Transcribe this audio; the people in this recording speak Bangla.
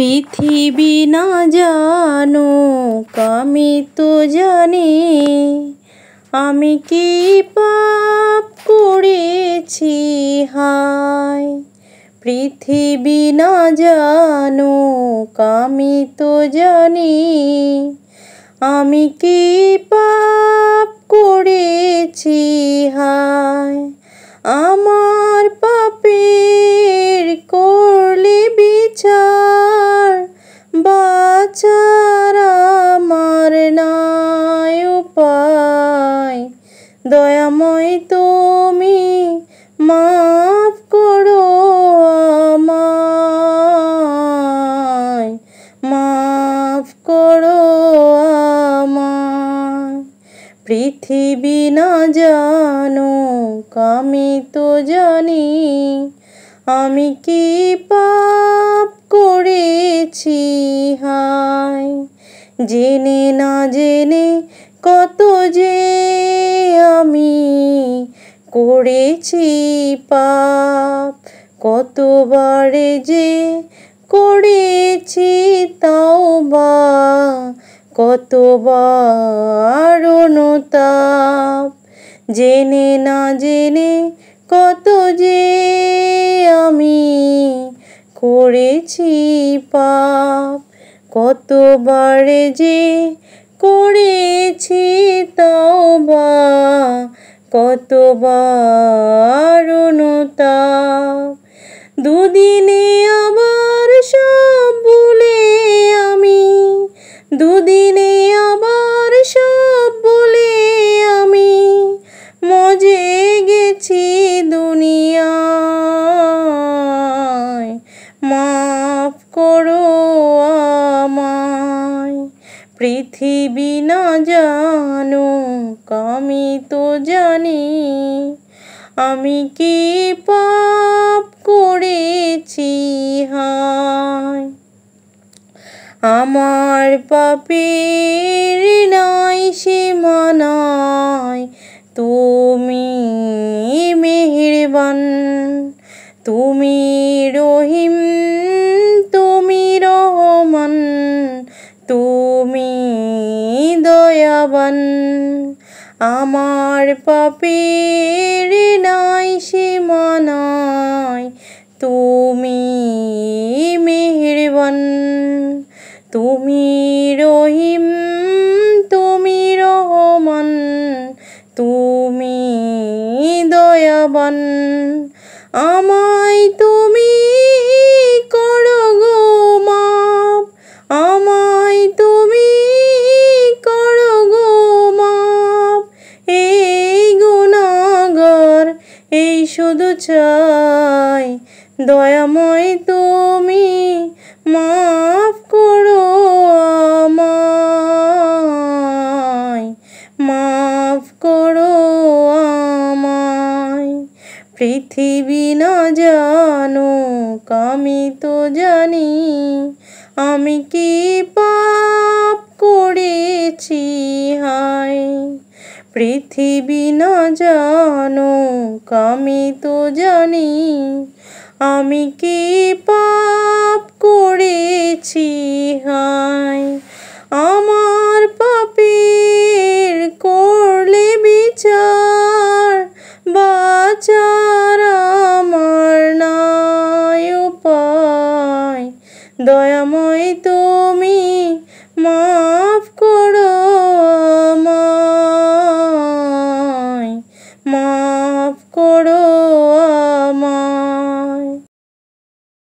পৃথিবী না জানুক আমি তো জানি, আমি কি পাপ করেছি হায়। পৃথিবী না জানুক আমি তো জানি, আমি কি পাপ করেছি হায়। আমার পাপের করলে বিচার, বাঁচার আমার নাই উপায়। দয়াময় তুমি মাফ করো আমায়, মাফ করো আমায়। পৃথিবী না জানুক আমি তো জানি, আমি কি পাপ করেছি হায়। জেনে না জেনে কত যে আমি করেছি পাপ, কতবারে যে করেছি তওবা, কতবার অনুতাপ। জেনে না জেনে কত যে আমি করেছি পাপ, কতবারে যে করেছি তওবা, কতবার অনুতাপ। দুদিনে আবার সব ভুলে আমি, দুদিনে আবার সব ভুলে আমি মজে গেছি দুনিয়ায়। মাফ করো আমায়। পৃথিবী না জানুক আমি তো জানি, আমি কি পাপ করেছি হায়। আমার পাপের নাই সীমা নাই, তুমি মেহেরবান। তুমি রহিম, তুমি রহমান, তুমি দয়াবান। আমার পাপের নাই সীমা নাই, তুমি মেহেরবান। তুমি রহিম, তুমি রহমান, তুমি দয়াবান। আমায় তুমি করো গো মাফ, আমায় তুমি করো গো মাফ। এই গুনাহগার এই শুধু চাই, দয়াময় তুমি মাফ করো আমায়, মাফ করো আমায়। পৃথিবী না জানুক আমি তো জানি, আমি কি পাপ করেছি হায়। পৃথিবী না জানুক আমি তো জানি, আমি কি পাপ করেছি হায়। আমার পাপের করলে বিচার, বাঁচার আমার নাই উপায়। দয়াময় তুমি